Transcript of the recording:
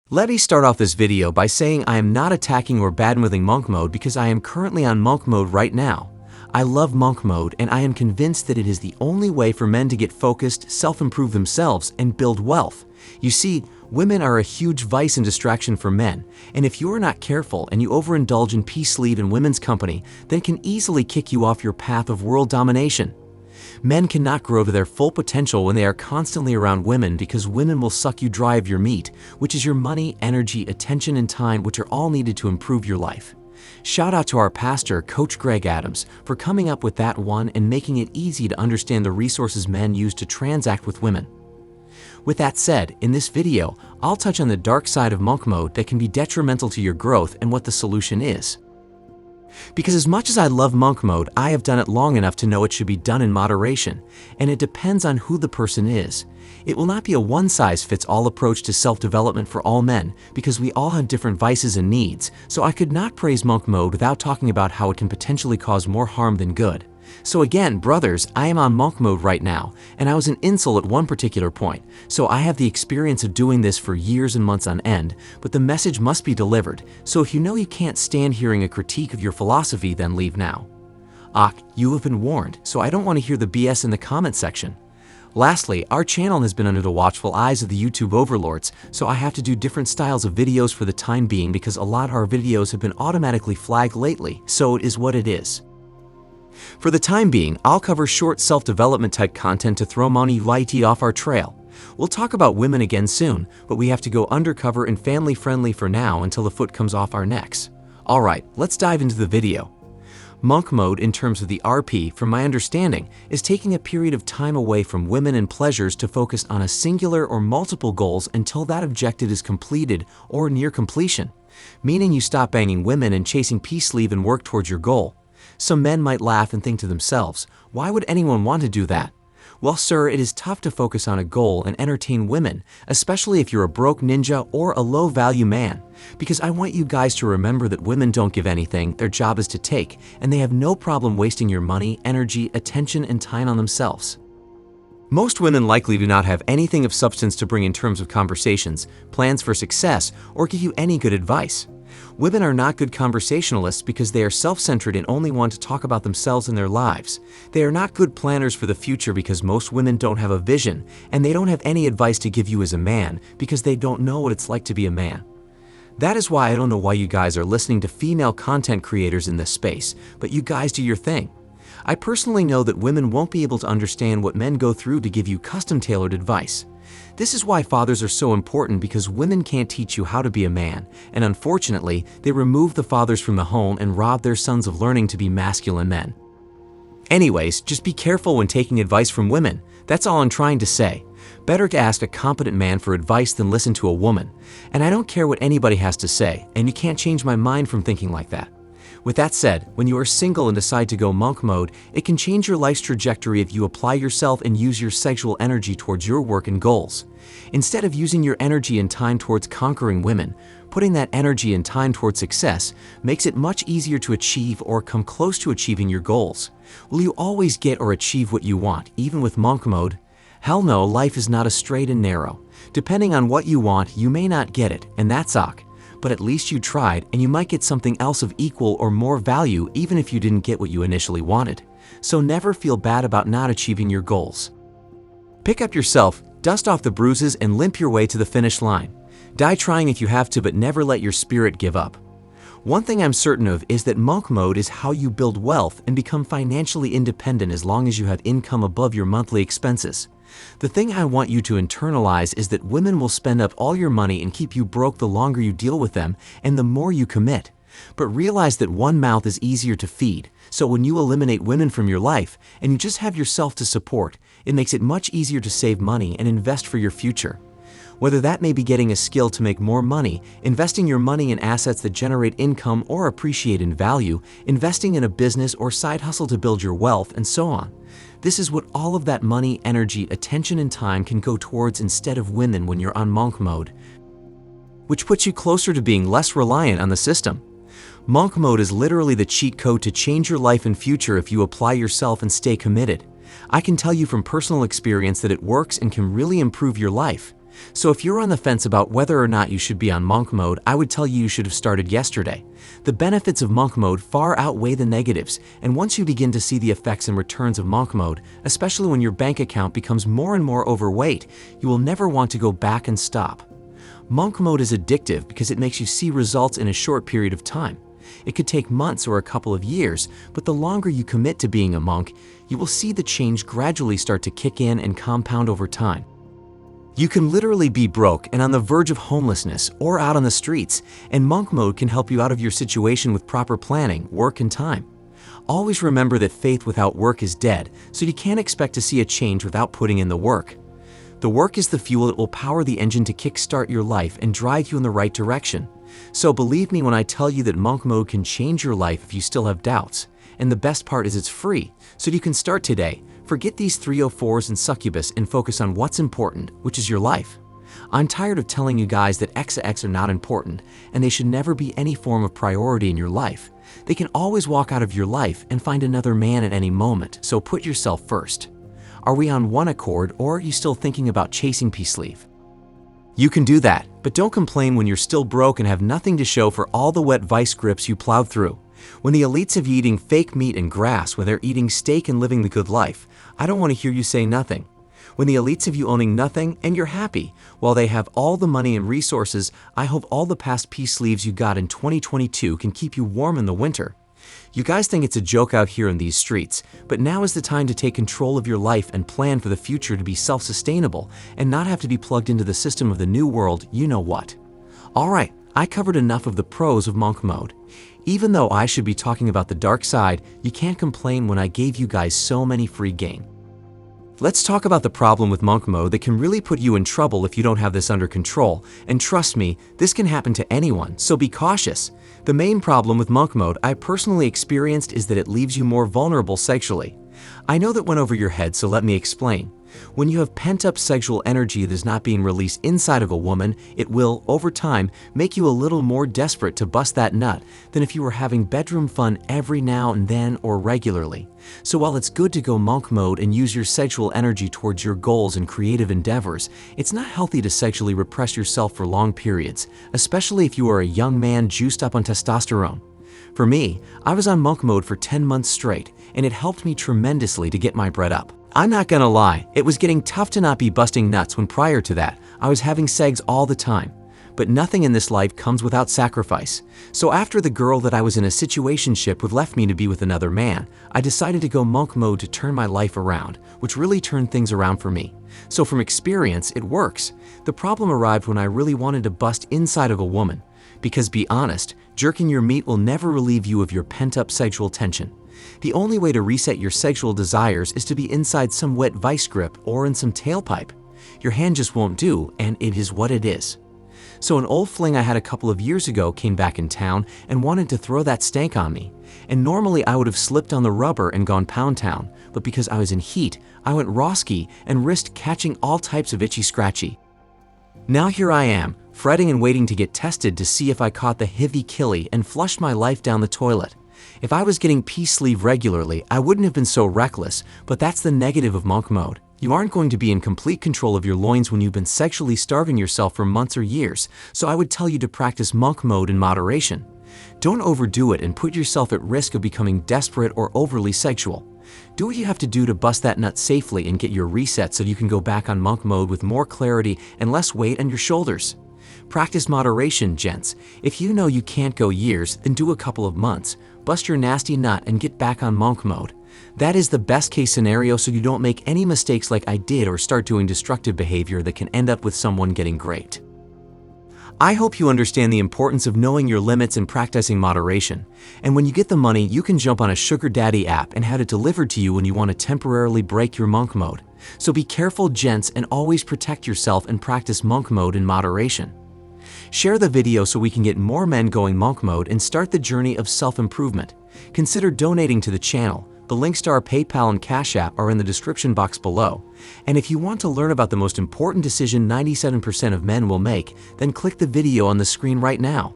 Let me start off this video by saying I am not attacking or badmouthing monk mode because I am currently on monk mode right now. I love monk mode and I am convinced that it is the only way for men to get focused, self-improve themselves, and build wealth. You see, women are a huge vice and distraction for men, and if you are not careful and you overindulge in peace leave and women's company, then it can easily kick you off your path of world domination. Men cannot grow to their full potential when they are constantly around women because women will suck you dry of your meat, which is your money, energy, attention, and time, which are all needed to improve your life. Shout out to our pastor, Coach Greg Adams, for coming up with that one and making it easy to understand the resources men use to transact with women. With that said, in this video, I'll touch on the dark side of monk mode that can be detrimental to your growth and what the solution is. Because as much as I love monk mode, I have done it long enough to know it should be done in moderation, and it depends on who the person is. It will not be a one-size-fits-all approach to self-development for all men because we all have different vices and needs, so I could not praise monk mode without talking about how it can potentially cause more harm than good. So again, brothers, I am on monk mode right now, and I was an incel at one particular point, so I have the experience of doing this for years and months on end, but the message must be delivered, so if you know you can't stand hearing a critique of your philosophy, then leave now. You have been warned, so I don't want to hear the BS in the comment section. Lastly, our channel has been under the watchful eyes of the YouTube overlords, so I have to do different styles of videos for the time being because a lot of our videos have been automatically flagged lately, so it is what it is. For the time being, I'll cover short self-development type content to throw money light off our trail. We'll talk about women again soon, but we have to go undercover and family-friendly for now until the foot comes off our necks. Alright, let's dive into the video. Monk mode, in terms of the RP, from my understanding, is taking a period of time away from women and pleasures to focus on a singular or multiple goals until that objective is completed or near completion, meaning you stop banging women and chasing peace leave and work towards your goal. Some men might laugh and think to themselves, why would anyone want to do that? Well, sir, it is tough to focus on a goal and entertain women, especially if you're a broke ninja or a low-value man, because I want you guys to remember that women don't give anything, their job is to take, and they have no problem wasting your money, energy, attention, and time on themselves. Most women likely do not have anything of substance to bring in terms of conversations, plans for success, or give you any good advice. Women are not good conversationalists because they are self-centered and only want to talk about themselves and their lives. They are not good planners for the future because most women don't have a vision, and they don't have any advice to give you as a man because they don't know what it's like to be a man. That is why I don't know why you guys are listening to female content creators in this space, but you guys do your thing. I personally know that women won't be able to understand what men go through to give you custom-tailored advice. This is why fathers are so important because women can't teach you how to be a man, and unfortunately, they remove the fathers from the home and rob their sons of learning to be masculine men. Anyways, just be careful when taking advice from women. That's all I'm trying to say. Better to ask a competent man for advice than listen to a woman. And I don't care what anybody has to say, and you can't change my mind from thinking like that. With that said, when you are single and decide to go monk mode, it can change your life's trajectory if you apply yourself and use your sexual energy towards your work and goals. Instead of using your energy and time towards conquering women, putting that energy and time towards success makes it much easier to achieve or come close to achieving your goals. Will you always get or achieve what you want, even with monk mode? Hell no, life is not a straight and narrow. Depending on what you want, you may not get it, and that's ok. But at least you tried, and you might get something else of equal or more value even if you didn't get what you initially wanted. So never feel bad about not achieving your goals. Pick up yourself, dust off the bruises, and limp your way to the finish line. Die trying if you have to, but never let your spirit give up. One thing I'm certain of is that monk mode is how you build wealth and become financially independent as long as you have income above your monthly expenses. The thing I want you to internalize is that women will spend up all your money and keep you broke the longer you deal with them and the more you commit. But realize that one mouth is easier to feed, so when you eliminate women from your life and you just have yourself to support, it makes it much easier to save money and invest for your future. Whether that may be getting a skill to make more money, investing your money in assets that generate income or appreciate in value, investing in a business or side hustle to build your wealth, and so on. This is what all of that money, energy, attention, and time can go towards instead of women when you're on monk mode, which puts you closer to being less reliant on the system. Monk mode is literally the cheat code to change your life and future if you apply yourself and stay committed. I can tell you from personal experience that it works and can really improve your life. So if you're on the fence about whether or not you should be on monk mode, I would tell you you should have started yesterday. The benefits of monk mode far outweigh the negatives, and once you begin to see the effects and returns of monk mode, especially when your bank account becomes more and more overweight, you will never want to go back and stop. Monk mode is addictive because it makes you see results in a short period of time. It could take months or a couple of years, but the longer you commit to being a monk, you will see the change gradually start to kick in and compound over time. You can literally be broke and on the verge of homelessness or out on the streets, and monk mode can help you out of your situation with proper planning, work, and time. Always remember that faith without work is dead, so you can't expect to see a change without putting in the work. The work is the fuel that will power the engine to kickstart your life and drive you in the right direction. So believe me when I tell you that monk mode can change your life if you still have doubts. And the best part is it's free, so you can start today. Forget these 304s and succubus and focus on what's important, which is your life. I'm tired of telling you guys that XAX are not important, and they should never be any form of priority in your life. They can always walk out of your life and find another man at any moment, so put yourself first. Are we on one accord, or are you still thinking about chasing peace leave? You can do that, but don't complain when you're still broke and have nothing to show for all the wet vice grips you plowed through. When the elites have you eating fake meat and grass when they're eating steak and living the good life, I don't want to hear you say nothing. When the elites have you owning nothing and you're happy, while they have all the money and resources, I hope all the past peace leaves you got in 2022 can keep you warm in the winter. You guys think it's a joke out here in these streets, but now is the time to take control of your life and plan for the future to be self-sustainable and not have to be plugged into the system of the new world, you know what. Alright, I covered enough of the pros of monk mode. Even though I should be talking about the dark side, you can't complain when I gave you guys so many free game. Let's talk about the problem with monk mode that can really put you in trouble if you don't have this under control, and trust me, this can happen to anyone, so be cautious. The main problem with monk mode I personally experienced is that it leaves you more vulnerable sexually. I know that went over your head, so let me explain. When you have pent-up sexual energy that is not being released inside of a woman, it will, over time, make you a little more desperate to bust that nut than if you were having bedroom fun every now and then or regularly. So while it's good to go monk mode and use your sexual energy towards your goals and creative endeavors, it's not healthy to sexually repress yourself for long periods, especially if you are a young man juiced up on testosterone. For me, I was on monk mode for 10 months straight, and it helped me tremendously to get my bread up. I'm not gonna lie, it was getting tough to not be busting nuts when prior to that, I was having segs all the time. But nothing in this life comes without sacrifice. So after the girl that I was in a situationship with left me to be with another man, I decided to go monk mode to turn my life around, which really turned things around for me. So from experience, it works. The problem arrived when I really wanted to bust inside of a woman. Because be honest, jerking your meat will never relieve you of your pent-up sexual tension. The only way to reset your sexual desires is to be inside some wet vice grip or in some tailpipe. Your hand just won't do, and it is what it is. So an old fling I had a couple of years ago came back in town and wanted to throw that stank on me. And normally I would have slipped on the rubber and gone pound town, but because I was in heat, I went rawski and risked catching all types of itchy scratchy. Now here I am, fretting and waiting to get tested to see if I caught the heavy killy and flushed my life down the toilet. If I was getting peace sleeve regularly, I wouldn't have been so reckless, but that's the negative of monk mode. You aren't going to be in complete control of your loins when you've been sexually starving yourself for months or years, so I would tell you to practice monk mode in moderation. Don't overdo it and put yourself at risk of becoming desperate or overly sexual. Do what you have to do to bust that nut safely and get your reset so you can go back on monk mode with more clarity and less weight on your shoulders. Practice moderation, gents. If you know you can't go years, then do a couple of months. Bust your nasty nut and get back on monk mode. That is the best case scenario so you don't make any mistakes like I did or start doing destructive behavior that can end up with someone getting raped. I hope you understand the importance of knowing your limits and practicing moderation. And when you get the money, you can jump on a sugar daddy app and have it delivered to you when you want to temporarily break your monk mode. So be careful, gents, and always protect yourself and practice monk mode in moderation. Share the video so we can get more men going monk mode and start the journey of self-improvement. Consider donating to the channel. The links to our PayPal and Cash App are in the description box below. And if you want to learn about the most important decision 97% of men will make, then click the video on the screen right now.